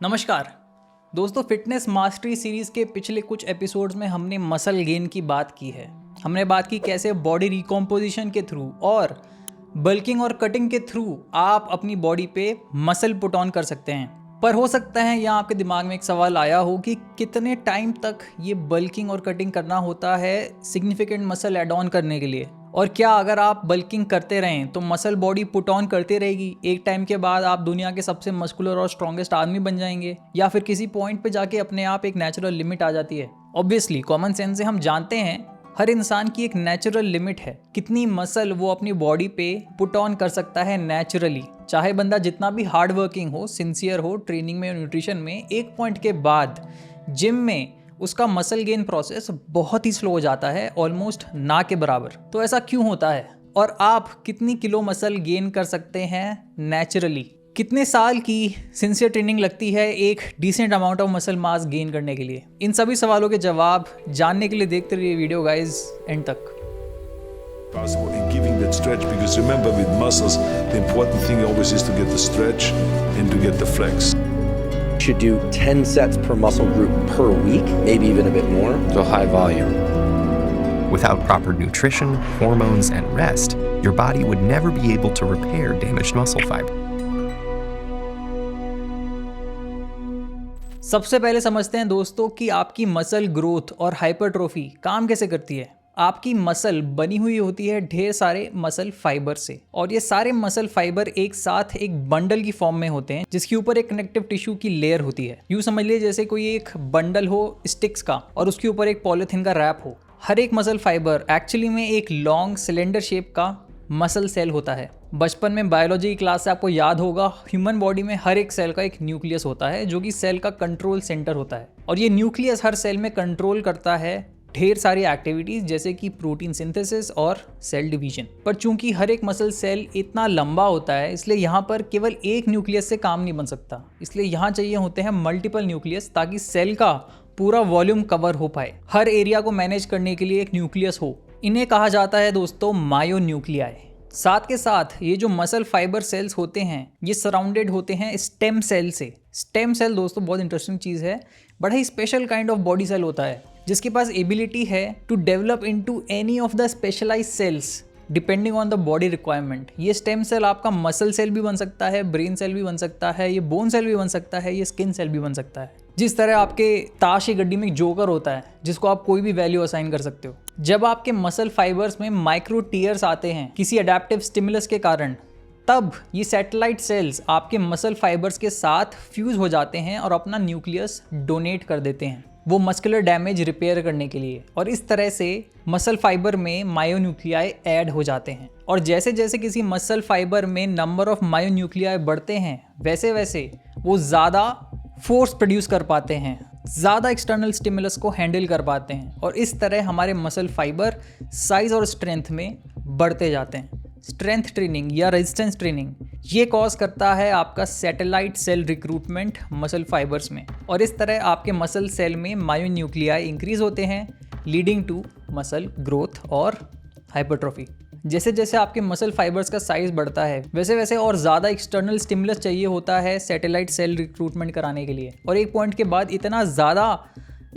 नमस्कार दोस्तों, fitness mastery series के पिछले कुछ एपिसोड्स में हमने मसल गेन की बात की है। हमने बात की कैसे बॉडी रिकॉम्पोजिशन के थ्रू और बल्किंग और कटिंग के थ्रू आप अपनी बॉडी पे मसल पुट ऑन कर सकते हैं। पर हो सकता है यहाँ आपके दिमाग में एक सवाल आया हो कि कितने टाइम तक ये बल्किंग और कटिंग करना होता है सिग्निफिकेंट मसल एड ऑन करने के लिए, और क्या अगर आप बल्किंग करते रहें तो मसल बॉडी पुट ऑन करते रहेगी, एक टाइम के बाद आप दुनिया के सबसे मस्कुलर और स्ट्रॉन्गेस्ट आदमी बन जाएंगे, या फिर किसी पॉइंट पे जाके अपने आप एक नेचुरल लिमिट आ जाती है। ऑब्वियसली कॉमन सेंस से हम जानते हैं हर इंसान की एक नेचुरल लिमिट है, कितनी मसल वो अपनी बॉडी पे पुट ऑन कर सकता है नेचुरली। चाहे बंदा जितना भी हार्ड वर्किंग हो, सिंसियर हो ट्रेनिंग में और न्यूट्रिशन में, एक पॉइंट के बाद जिम में उसका मसल गेन प्रोसेस बहुत ही स्लो हो जाता है, ऑलमोस्ट ना के बराबर। तो ऐसा क्यों होता है, और आप कितनी किलो मसल गेन कर सकते हैं नेचुरली? कितने साल की सिंसियर ट्रेनिंग लगती है एक decent amount of muscle mass gain करने के लिए? इन सभी सवालों के जवाब जानने के लिए देखते रहिए वीडियो गाइस एंड तक। Possible in giving that stretch, because remember, with muscles the important thing always is to get the stretch and to get the flex. Should do 10 sets per muscle group per week, maybe even a bit more. So high volume. Without proper nutrition, hormones, and rest, your body would never be able to repair damaged muscle fiber. सबसे पहले समझते हैं दोस्तों कि आपकी muscle growth और hypertrophy काम कैसे करती है। आपकी मसल बनी हुई होती है ढेर सारे मसल फाइबर से, और ये सारे मसल फाइबर एक साथ एक बंडल की फॉर्म में होते हैं जिसके ऊपर एक कनेक्टिव टिश्यू की लेयर होती है। यूँ समझ लीजिए जैसे कोई एक बंडल हो स्टिक्स का और उसके ऊपर एक पॉलीथिन का रैप हो। हर एक मसल फाइबर एक्चुअली में एक लॉन्ग सिलेंडर शेप का मसल सेल होता है। बचपन में बायोलॉजी की क्लास से आपको याद होगा, ह्यूमन बॉडी में हर एक सेल का एक न्यूक्लियस होता है जो कि सेल का कंट्रोल सेंटर होता है, और ये न्यूक्लियस हर सेल में कंट्रोल करता है ढेर सारी एक्टिविटीज जैसे कि प्रोटीन सिंथेसिस और सेल डिवीजन। पर चूंकि हर एक मसल सेल इतना लंबा होता है, इसलिए यहाँ पर केवल एक न्यूक्लियस से काम नहीं बन सकता, इसलिए यहाँ चाहिए होते हैं मल्टीपल न्यूक्लियस ताकि सेल का पूरा वॉल्यूम कवर हो पाए। हर एरिया को मैनेज करने के लिए एक न्यूक्लियस हो। इन्हें कहा जाता है दोस्तों मायोन्यूक्लियाई। साथ के साथ ये जो मसल फाइबर सेल्स होते हैं ये सराउंडेड होते हैं स्टेम सेल से। स्टेम सेल दोस्तों बहुत इंटरेस्टिंग चीज़ है, बड़ा ही special kind of body cell होता है जिसके पास एबिलिटी है to develop into any of the specialised cells depending on the body requirement. ये स्टेम सेल आपका मसल सेल भी बन सकता है, ब्रेन सेल भी बन सकता है, ये बोन सेल भी बन सकता है, ये स्किन सेल भी बन सकता है। जिस तरह आपके ताश की गड्डी में एक जोकर होता है जिसको आप कोई भी वैल्यू असाइन कर सकते हो। जब आपके मसल फाइबर्स में माइक्रो टीयर्स आते हैं किसी अडेप्टिव स्टिमुलस के कारण, तब ये सैटेलाइट सेल्स आपके मसल फाइबर्स के साथ फ्यूज हो जाते हैं और अपना न्यूक्लियस डोनेट कर देते हैं वो मस्कुलर डैमेज रिपेयर करने के लिए, और इस तरह से मसल फाइबर में मायोन्यूक्लियाई ऐड हो जाते हैं। और जैसे जैसे किसी मसल फाइबर में नंबर ऑफ मायोन्यूक्लियाई बढ़ते हैं वैसे वैसे वो ज़्यादा फोर्स प्रोड्यूस कर पाते हैं, ज़्यादा एक्सटर्नल स्टिमुलस को हैंडल कर पाते हैं, और इस तरह हमारे मसल फाइबर साइज और स्ट्रेंथ में बढ़ते जाते हैं। स्ट्रेंथ ट्रेनिंग या रेजिस्टेंस ट्रेनिंग ये कॉज करता है आपका satellite cell recruitment muscle fibres में, और इस तरह आपके मसल सेल में मायोन्यूक्लियाई इंक्रीज होते हैं लीडिंग टू मसल ग्रोथ और हाइपरट्रोफी। जैसे जैसे आपके मसल फाइबर्स का साइज बढ़ता है वैसे वैसे और ज़्यादा एक्सटर्नल स्टिमुलस चाहिए होता है सैटेलाइट सेल रिक्रूटमेंट कराने के लिए, और एक पॉइंट के बाद इतना ज़्यादा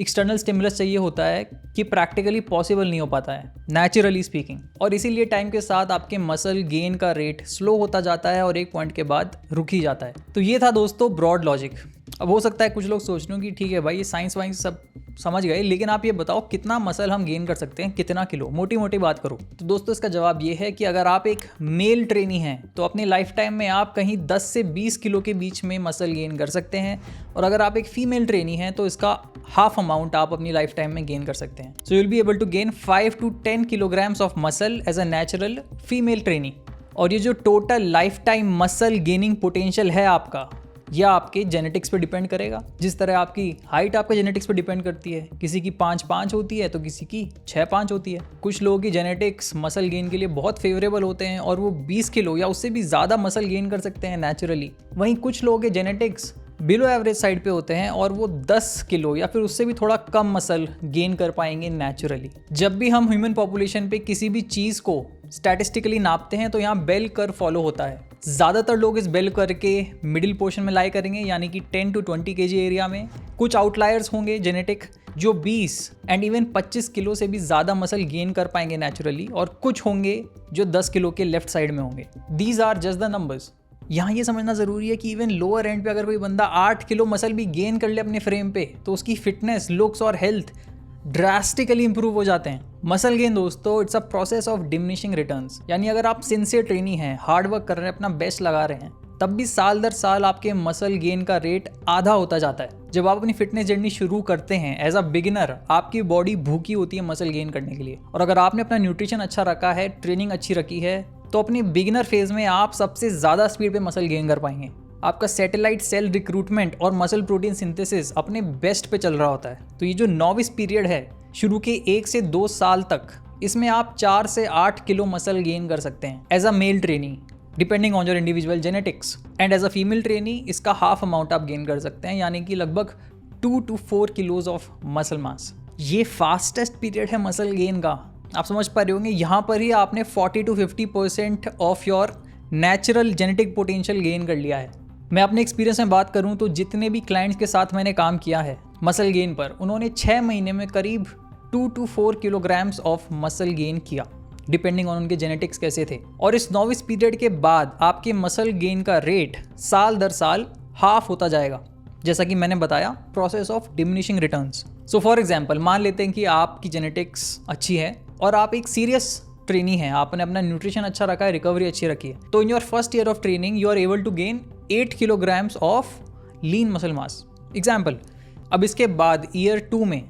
एक्सटर्नल स्टिमुलस चाहिए होता है कि प्रैक्टिकली पॉसिबल नहीं हो पाता है नेचुरली स्पीकिंग, और इसीलिए टाइम के साथ आपके मसल गेन का रेट स्लो होता जाता है और एक पॉइंट के बाद रुक ही जाता है। तो ये था दोस्तों ब्रॉड लॉजिक। अब हो सकता है कुछ लोग सोच रहे हो कि ठीक है भाई ये साइंस वाइंस सब समझ गए, लेकिन आप ये बताओ कितना मसल हम गेन कर सकते हैं, कितना किलो, मोटी मोटी बात करो। तो दोस्तों इसका जवाब ये है कि अगर आप एक मेल ट्रेनी हैं तो अपने लाइफ टाइम में आप कहीं 10 से 20 किलो के बीच में मसल गेन कर सकते हैं, और अगर आप एक फीमेल ट्रेनी हैं तो इसका हाफ अमाउंट आप अपनी लाइफ टाइम में गेन कर सकते हैं। So you will be able to gain 5 to 10 kilograms of muscle as a natural female trainee. और ये जो total lifetime muscle gaining potential है आपका, यह आपके जेनेटिक्स पे डिपेंड करेगा। जिस तरह आपकी हाइट आपके जेनेटिक्स पे डिपेंड करती है, किसी की 5'5" होती है तो किसी की 6'5" होती है। कुछ लोगों की जेनेटिक्स मसल गेन के लिए बहुत फेवरेबल होते हैं और वो 20 किलो या उससे भी ज़्यादा मसल गेन कर सकते हैं नेचुरली। वहीं कुछ लोगों के जेनेटिक्स बिलो एवरेज साइड पे होते हैं और वो 10 किलो या फिर उससे भी थोड़ा कम मसल गेन कर पाएंगे नेचुरली। जब भी हम ह्यूमन पॉपुलेशन पे किसी भी चीज़ को स्टैटिस्टिकली नापते हैं तो यहाँ बेल कर्व फॉलो होता है। ज़्यादातर लोग इस बेल करके मिडिल पोर्शन में लाई करेंगे, यानी कि 10 to 20 kg एरिया में। कुछ आउटलायर्स होंगे जेनेटिक जो 20 एंड इवन 25 किलो से भी ज़्यादा मसल गेन कर पाएंगे नेचुरली, और कुछ होंगे जो 10 किलो के लेफ्ट साइड में होंगे। These are just the numbers. यहाँ ये समझना ज़रूरी है कि इवन लोअर एंड पे अगर कोई बंदा 8 किलो मसल भी गेन कर ले अपने फ्रेम पे, तो उसकी फिटनेस, लुक्स और हेल्थ ड्रास्टिकली इंप्रूव हो जाते हैं। मसल गेन दोस्तों, it's a process of diminishing returns, यानी अगर आप सिंसियर ट्रेनी हैं, हार्ड वर्क कर रहे हैं, अपना बेस्ट लगा रहे हैं, तब भी साल दर साल आपके मसल गेन का रेट आधा होता जाता है। जब आप अपनी फिटनेस जर्नी शुरू करते हैं एज अ बिगिनर, आपकी बॉडी भूखी होती है मसल गेन करने के लिए, और अगर आपने अपना न्यूट्रिशन अच्छा रखा है, ट्रेनिंग अच्छी रखी है, तो अपनी बिगिनर फेज में आप सबसे ज़्यादा स्पीड पे मसल गेन कर पाएंगे। आपका सैटेलाइट सेल रिक्रूटमेंट और मसल प्रोटीन सिंथेसिस अपने बेस्ट पे चल रहा होता है। तो ये जो नॉविस पीरियड है, शुरू के 1 से 2 साल तक, इसमें आप 4 से 8 किलो मसल गेन कर सकते हैं as a male trainee, depending on your individual genetics, and as a female trainee इसका हाफ अमाउंट आप गेन कर सकते हैं, यानी कि लगभग 2 to 4 kilos of muscle mass. ये फास्टेस्ट पीरियड है मसल गेन का। आप समझ पा रहे होंगे, यहाँ पर ही आपने 40 to 50% of your natural genetic potential gain कर लिया है। मैं अपने एक्सपीरियंस में बात करूँ तो जितने भी क्लाइंट्स के साथ मैंने काम किया है मसल गेन पर, उन्होंने 6 महीने में करीब 2 to 4 kilograms of muscle gain किया, डिपेंडिंग ऑन उनके जेनेटिक्स कैसे थे। और इस नॉविस पीरियड के बाद आपके मसल गेन का रेट साल दर साल हाफ होता जाएगा, जैसा कि मैंने बताया, process of diminishing returns. So for example, मान लेते हैं कि आपकी जेनेटिक्स अच्छी है और आप एक सीरियस ट्रेनी है, आपने अपना न्यूट्रिशन अच्छा रखा है, रिकवरी अच्छी रखी है, तो in your first year of training you are able to gain 8 kilograms of lean muscle mass example. अब इसके बाद ईयर 2 में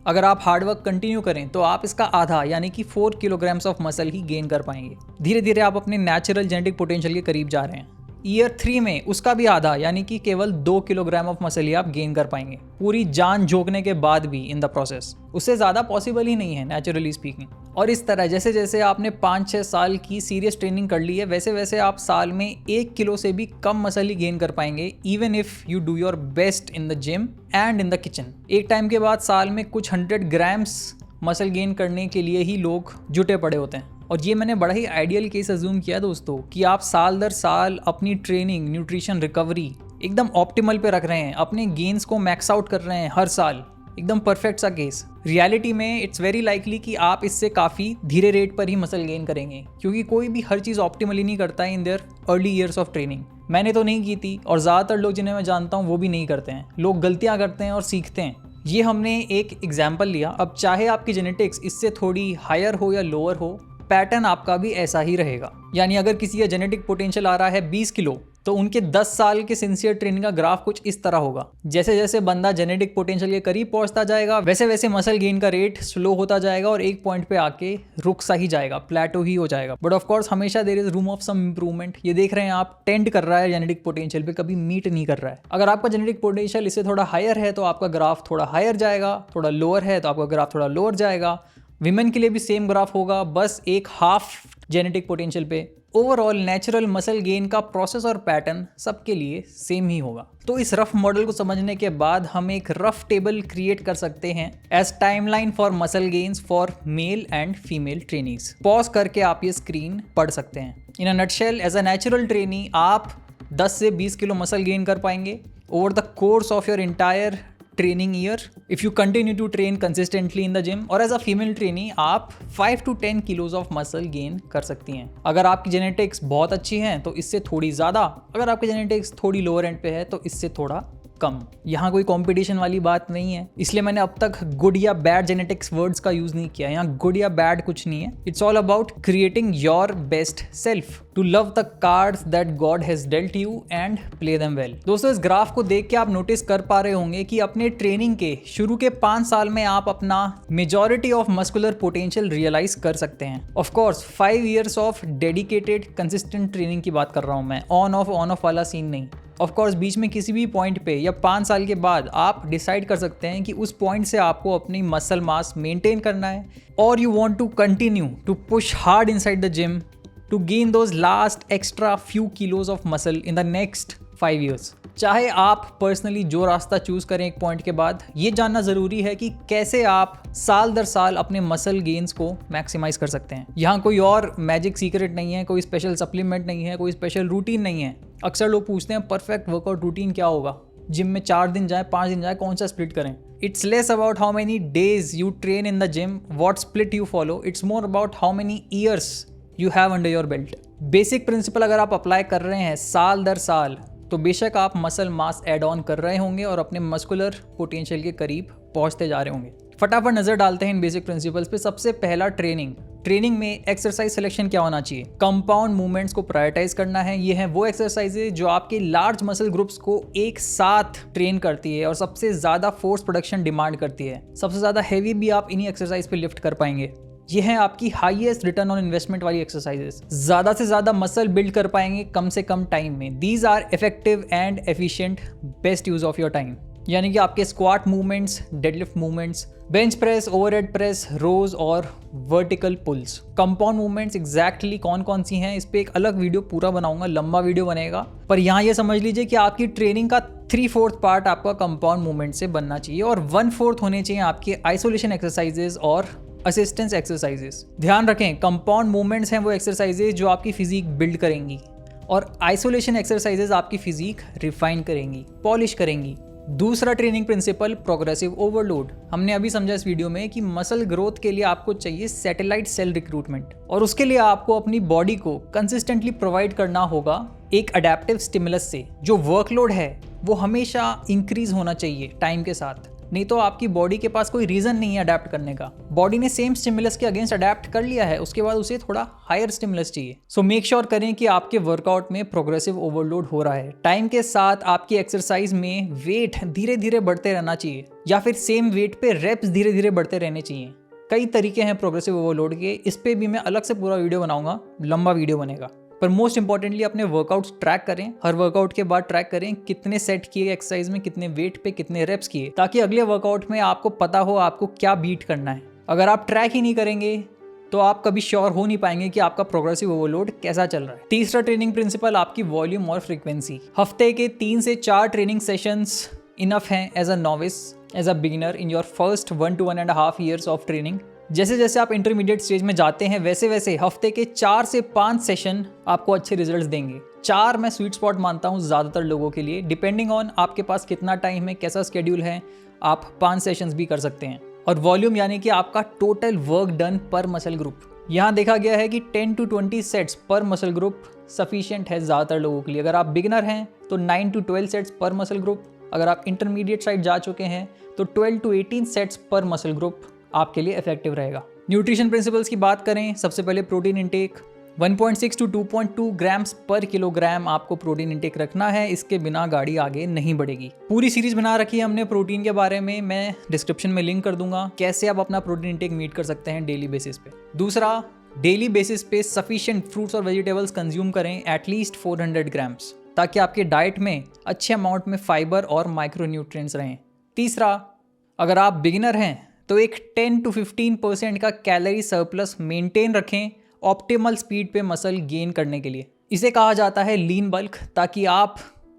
अगर आप हार्डवर्क कंटिन्यू करें तो आप इसका आधा, यानी कि 4 kilograms of muscle he gain कर पाएंगे। धीरे धीरे आप अपने नेचुरल जेनेटिक पोटेंशियल के करीब जा रहे हैं। ईयर 3 में उसका भी आधा, यानी कि केवल 2 किलोग्राम ऑफ मसल ही आप गेन कर पाएंगे, पूरी जान झोंकने के बाद भी इन द प्रोसेस। उससे ज़्यादा पॉसिबल ही नहीं है नेचुरली स्पीकिंग। और इस तरह जैसे जैसे आपने 5-6 साल की सीरियस ट्रेनिंग कर ली है, वैसे वैसे आप साल में 1 किलो से भी कम मसल ही गेन कर पाएंगे, even if you do your best in the gym and in the kitchen. एक टाइम के बाद साल में कुछ 100 ग्राम्स मसल गेन करने के लिए ही लोग जुटे पड़े होते हैं। और ये मैंने बड़ा ही आइडियल केस अज्यूम किया दोस्तों, कि आप साल दर साल अपनी ट्रेनिंग, न्यूट्रिशन, रिकवरी एकदम ऑप्टिमल पे रख रहे हैं, अपने गेन्स को मैक्स आउट कर रहे हैं हर साल, एकदम परफेक्ट सा केस। रियलिटी में इट्स वेरी लाइकली कि आप इससे काफ़ी धीरे रेट पर ही मसल गेन करेंगे, क्योंकि कोई भी हर चीज़ ऑप्टिमली नहीं करता है in their early years of training. मैंने तो नहीं की थी, और ज़्यादातर लोग जिन्हें मैं जानता हूँ वो भी नहीं करते हैं। लोग गलतियाँ करते हैं और सीखते हैं। ये हमने एक एग्जाम्पल लिया। अब चाहे आपकी जेनेटिक्स इससे थोड़ी हायर हो या लोअर हो, पैटर्न आपका भी ऐसा ही रहेगा। यानी अगर किसी का जेनेटिक पोटेंशियल आ रहा है 20 किलो, तो उनके 10 साल के सिंसियर ट्रेनिंग का ग्राफ कुछ इस तरह होगा। जैसे जैसे बंदा जेनेटिक पोटेंशियल के करीब पहुंचता जाएगा, वैसे वैसे मसल गेन का रेट स्लो होता जाएगा और एक पॉइंट पे आके रुक सा ही जाएगा, प्लेटो ही हो जाएगा। बट ऑफ कोर्स हमेशा there is room of some improvement. ये देख रहे हैं आप, टेंड कर रहा है जेनेटिक पोटेंशियल पे, कभी मीट नहीं कर रहा है। अगर आपका जेनेटिक पोटेंशियल इससे थोड़ा हायर है तो आपका ग्राफ थोड़ा हायर जाएगा, थोड़ा लोअर है तो आपका ग्राफ थोड़ा लोअर जाएगा। विमेन के लिए भी सेम ग्राफ होगा, बस एक हाफ जेनेटिक पोटेंशियल पे। ओवरऑल नेचुरल मसल गेन का प्रोसेस और पैटर्न सबके लिए सेम ही होगा। तो इस रफ मॉडल को समझने के बाद हम एक रफ टेबल क्रिएट कर सकते हैं as timeline for muscle gains for male and female trainees. Pause करके आप ये स्क्रीन पढ़ सकते हैं। In a nutshell, as a natural trainee आप 10 से 20 किलो मसल गेन कर पाएंगे over the course of your entire training year if you continue to train consistently in the gym. और एज अ फीमेल ट्रेनी आप 5 to 10 kilos of muscle gain कर सकती हैं। अगर आपकी जेनेटिक्स बहुत अच्छी हैं तो इससे थोड़ी ज़्यादा, अगर आपकी जेनेटिक्स थोड़ी लोअर एंड पे है तो इससे थोड़ा कम। यहाँ कोई कंपटीशन वाली बात नहीं है, इसलिए मैंने अब तक गुड या बैड जेनेटिक्स वर्ड्स का यूज नहीं किया। यहाँ गुड या बैड कुछ नहीं है। It's all about creating your best self, to love the cards that God has dealt you and play them well. दोस्तों, इस ग्राफ को देख के आप नोटिस कर पा रहे होंगे कि अपने ट्रेनिंग के शुरू के 5 साल में आप अपना majority of muscular potential realise कर सकते हैं। Of course 5 years of dedicated consistent training की बात कर रहा हूँ मैं, ऑन ऑफ वाला सीन नहीं। ऑफ कोर्स बीच में किसी भी पॉइंट पे या 5 साल के बाद आप डिसाइड कर सकते हैं कि उस पॉइंट से आपको अपनी मसल मास मेंटेन करना है, और you want to continue to push hard inside the gym to gain those last extra few kilos of muscle in the next 5 years। चाहे आप पर्सनली जो रास्ता चूज करें एक पॉइंट के बाद, ये जानना जरूरी है कि कैसे आप साल दर साल अपने मसल गेन्स को मैक्सिमाइज कर सकते हैं। यहाँ कोई और मैजिक सीक्रेट नहीं है, कोई स्पेशल सप्लीमेंट नहीं है, कोई स्पेशल रूटीन नहीं है। अक्सर लोग पूछते हैं परफेक्ट वर्कआउट रूटीन क्या होगा, जिम में 4 दिन जाए 5 दिन जाए, कौन सा स्प्लिट करें। It's less about how many days you train in the gym, what split you follow, it's more about how many years you have under your belt. Basic principle अगर आप अप्लाई कर रहे हैं साल दर साल, तो बेशक आप मसल मास एड ऑन कर रहे होंगे और अपने मस्कुलर पोटेंशियल के करीब पहुंचते जा रहे होंगे। फटाफट नजर डालते हैं इन बेसिक प्रिंसिपल्स पे। सबसे पहला, ट्रेनिंग में एक्सरसाइज सिलेक्शन क्या होना चाहिए। कंपाउंड मूवमेंट्स को प्रायोरिटाइज करना है। ये है वो एक्सरसाइजेज जो आपके लार्ज मसल ग्रुप्स को एक साथ ट्रेन करती है और सबसे ज्यादा फोर्स प्रोडक्शन डिमांड करती है। सबसे ज्यादा हैवी भी आप इन्हीं एक्सरसाइज पे लिफ्ट कर पाएंगे। ये है आपकी हाईएस्ट रिटर्न ऑन इन्वेस्टमेंट वाली एक्सरसाइजेस। ज्यादा से ज्यादा मसल बिल्ड कर पाएंगे कम से कम टाइम में। These are effective and efficient, best use of your time. यानी कि आपके squat movements, deadlift movements, bench press, overhead press, rows और vertical pulls. Compound movements exactly कौन कौन सी हैं, इस पे एक अलग वीडियो पूरा बनाऊंगा, लंबा वीडियो बनेगा। पर यहाँ ये समझ लीजिए कि आपकी ट्रेनिंग का 3/4 पार्ट आपका कंपाउंड मूवमेंट से बनना चाहिए और 1/4 होने चाहिए आपके आइसोलेशन एक्सरसाइजेज और असिस्टेंस एक्सरसाइजेस। ध्यान रखें, कंपाउंड मूवमेंट्स हैं वो एक्सरसाइजेज जो आपकी फिजिक बिल्ड करेंगी और आइसोलेशन एक्सरसाइजेज आपकी फिजिक रिफाइन करेंगी, पॉलिश करेंगी। दूसरा ट्रेनिंग प्रिंसिपल, प्रोग्रेसिव ओवरलोड। हमने अभी समझा इस वीडियो में कि मसल ग्रोथ के लिए आपको चाहिए सैटेलाइट सेल रिक्रूटमेंट और उसके लिए आपको अपनी बॉडी को कंसिस्टेंटली प्रोवाइड करना होगा एक अडेप्टिव स्टिमुलस से। जो वर्कलोड है वो हमेशा इंक्रीज होना चाहिए टाइम के साथ, नहीं तो आपकी बॉडी के पास कोई रीजन नहीं है अडेप्ट करने का। बॉडी ने सेम स्टिमुलस के अगेंस्ट अडेप्ट कर लिया है, उसके बाद उसे थोड़ा हायर स्टिमुलस चाहिए। सो मेक श्योर करें कि आपके वर्कआउट में प्रोग्रेसिव ओवरलोड हो रहा है। टाइम के साथ आपकी एक्सरसाइज में वेट धीरे धीरे बढ़ते रहना चाहिए या फिर सेम वेट पे रेप्स धीरे धीरे बढ़ते रहने चाहिए। कई तरीके हैं प्रोग्रेसिव ओवरलोड के, इस पे भी मैं अलग से पूरा वीडियो बनाऊंगा, लंबा वीडियो बनेगा। पर मोस्ट इंपॉर्टेंटली अपने वर्कआउट्स ट्रैक करें। हर वर्कआउट के बाद ट्रैक करें कितने सेट किए एक्सरसाइज में, कितने वेट पे कितने रेप्स किए, ताकि अगले वर्कआउट में आपको पता हो आपको क्या बीट करना है। अगर आप ट्रैक ही नहीं करेंगे तो आप कभी श्योर हो नहीं पाएंगे कि आपका प्रोग्रेसिव ओवरलोड कैसा चल रहा है। तीसरा ट्रेनिंग प्रिंसिपल, आपकी वॉल्यूम और फ्रीक्वेंसी। हफ्ते के 3 से 4 ट्रेनिंग सेशंस इनफ हैं as a novice, as a beginner in your first 1 to 1.5 years of training. जैसे जैसे आप इंटरमीडिएट स्टेज में जाते हैं वैसे वैसे हफ्ते के 4 से 5 सेशन आपको अच्छे रिजल्ट्स देंगे। 4 मैं स्वीट स्पॉट मानता हूँ ज़्यादातर लोगों के लिए। डिपेंडिंग ऑन आपके पास कितना टाइम है, कैसा स्केड्यूल है, आप 5 सेशंस भी कर सकते हैं। और वॉल्यूम यानी कि आपका टोटल वर्क डन पर मसल ग्रुप। यहाँ देखा गया है कि 10 to 20 सेट्स पर मसल ग्रुप सफिशिएंट है ज़्यादातर लोगों के लिए। अगर आप बिगिनर हैं तो 9 to 12 सेट्स पर मसल ग्रुप। अगर आप इंटरमीडिएट साइड जा चुके हैं तो 12 to 18 सेट्स पर मसल ग्रुप आपके लिए इफेक्टिव रहेगा। न्यूट्रिशन प्रिंसिपल्स की बात करें, सबसे पहले प्रोटीन इंटेक 1.6 to 2.2 ग्राम्स पर किलोग्राम आपको प्रोटीन इंटेक रखना है। इसके बिना गाड़ी आगे नहीं बढ़ेगी। पूरी सीरीज बना रखी है हमने प्रोटीन के बारे में, मैं डिस्क्रिप्शन में लिंक कर दूंगा कैसे आप अपना प्रोटीन इंटेक मीट कर सकते हैं डेली बेसिस पे। दूसरा, डेली बेसिस पे सफिशिएंट फ्रूट्स और वेजिटेबल्स कंज्यूम करें एटलीस्ट 400 ग्राम्स, ताकि आपके डाइट में अच्छे अमाउंट में फाइबर और माइक्रोन्यूट्रिएंट्स रहें। तीसरा, अगर आप बिगिनर हैं तो एक 10 to 15% का कैलोरी सरप्लस मेंटेन रखें ऑप्टिमल स्पीड पे मसल गेन करने के लिए। इसे कहा जाता है लीन बल्क, ताकि आप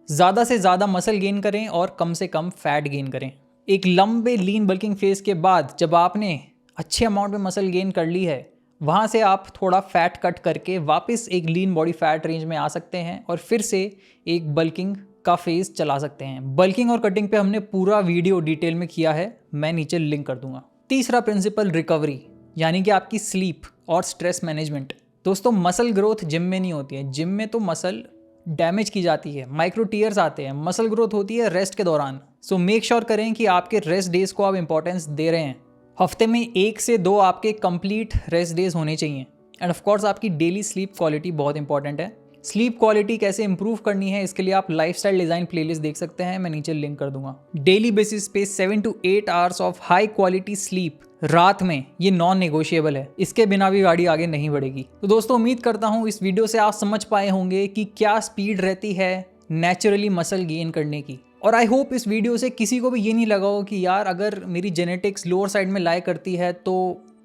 ज़्यादा से ज़्यादा मसल गेन करें और कम से कम फैट गेन करें। एक लंबे लीन बल्किंग फेज के बाद जब आपने अच्छे अमाउंट में मसल गेन कर ली है, वहाँ से आप थोड़ा फैट कट करके वापस एक लीन बॉडी फैट रेंज में आ सकते हैं और फिर से एक बल्किंग का फेज चला सकते हैं। बल्किंग और कटिंग पे हमने पूरा वीडियो डिटेल में किया है, मैं नीचे लिंक कर दूंगा। तीसरा प्रिंसिपल, रिकवरी, यानी कि आपकी स्लीप और स्ट्रेस मैनेजमेंट। दोस्तों, मसल ग्रोथ जिम में नहीं होती है। जिम में तो मसल डैमेज की जाती है, माइक्रो टीयर्स आते हैं। मसल ग्रोथ होती है रेस्ट के दौरान। सो मेक श्योर करें कि आपके रेस्ट डेज को आप इंपॉर्टेंस दे रहे हैं। हफ्ते में 1 से 2 आपके कंप्लीट रेस्ट डेज होने चाहिए। एंड ऑफ कोर्स आपकी डेली स्लीप क्वालिटी बहुत इंपॉर्टेंट है। स्लीप क्वालिटी कैसे इंप्रूव करनी है इसके लिए आप लाइफस्टाइल डिजाइन प्लेलिस्ट देख सकते हैं, मैं नीचे लिंक कर दूंगा। डेली बेसिस पे 7 to 8 hours of high quality sleep रात में, ये नॉन नेगोशिएबल है। इसके बिना भी गाड़ी आगे नहीं बढ़ेगी। तो दोस्तों, उम्मीद करता हूँ इस वीडियो से आप समझ पाए होंगे कि क्या स्पीड रहती है नेचुरली मसल गेन करने की। और आई होप इस वीडियो से किसी को भी ये नहीं लगा हो कि यार अगर मेरी जेनेटिक्स लोअर साइड में लाई करती है तो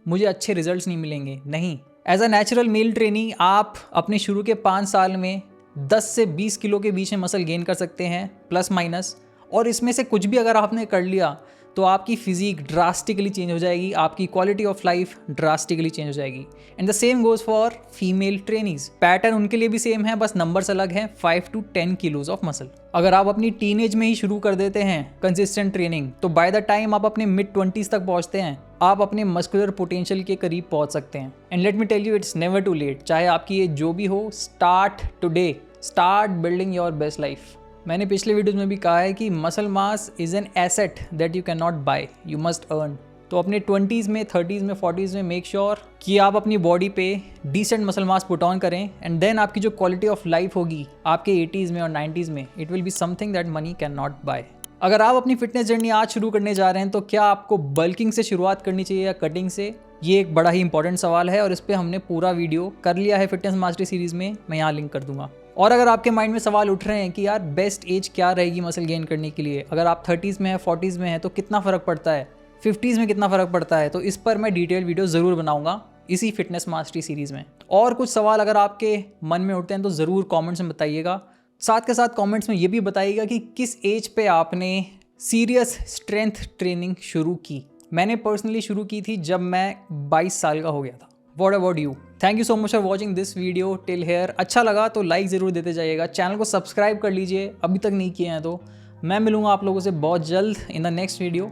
मुझे अच्छे रिजल्ट्स नहीं मिलेंगे। नहीं, as a natural male trainee आप अपने शुरू के 5 साल में 10 से 20 किलो के बीच में मसल गेन कर सकते हैं प्लस माइनस। और इसमें से कुछ भी अगर आपने कर लिया तो आपकी फिजिक ड्रास्टिकली चेंज हो जाएगी, आपकी quality of life drastically change हो जाएगी। And the same goes for female trainees. Pattern उनके लिए भी सेम है, बस नंबर्स अलग हैं, 5 to 10 किलोज ऑफ मसल। अगर आप अपनी टीनेज में ही शुरू कर देते हैं कंसिस्टेंट ट्रेनिंग, तो बाय द टाइम आप अपने मिड 20s तक पहुंचते हैं, आप अपने मस्कुलर पोटेंशियल के करीब पहुंच सकते हैं। And let me tell you, it's never too late. चाहे आपकी एज जो भी हो, start today, start building your best life. मैंने पिछले वीडियोज में भी कहा है कि muscle mass is an asset that you can not buy, you must earn. तो अपने 20s में, 30s में, 40s में मेक श्योर कि आप अपनी बॉडी पे decent muscle mass put on करें, एंड देन आपकी जो क्वालिटी ऑफ लाइफ होगी आपके 80s में और 90s में, it will be something that money can not buy. अगर आप अपनी फिटनेस जर्नी आज शुरू करने जा रहे हैं तो क्या आपको बल्किंग से शुरुआत करनी चाहिए या कटिंग से? ये एक बड़ा ही इंपॉर्टेंट सवाल है और इस पर हमने पूरा वीडियो कर लिया है फिटनेस मास्टरी सीरीज में, मैं यहाँ लिंक कर दूंगा। और अगर आपके माइंड में सवाल उठ रहे हैं कि यार बेस्ट एज क्या रहेगी मसल गेन करने के लिए, अगर आप 30s में है, 40s में है तो कितना फ़र्क पड़ता है, 50s में कितना फ़र्क पड़ता है, तो इस पर मैं डिटेल वीडियो ज़रूर बनाऊंगा इसी फिटनेस मास्टरी सीरीज़ में। और कुछ सवाल अगर आपके मन में उठते हैं तो ज़रूर कमेंट्स में बताइएगा। साथ के साथ कमेंट्स में ये भी बताइएगा कि किस एज पे आपने सीरियस स्ट्रेंथ ट्रेनिंग शुरू की। मैंने पर्सनली शुरू की थी जब मैं 22 साल का हो गया था। What about you? Thank you so much for watching this video till here। अच्छा लगा तो लाइक ज़रूर देते जाइएगा, चैनल को सब्सक्राइब कर लीजिए अभी तक नहीं किए हैं तो। मैं मिलूंगा आप लोगों से बहुत जल्द इन द नेक्स्ट वीडियो।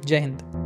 जय हिंद।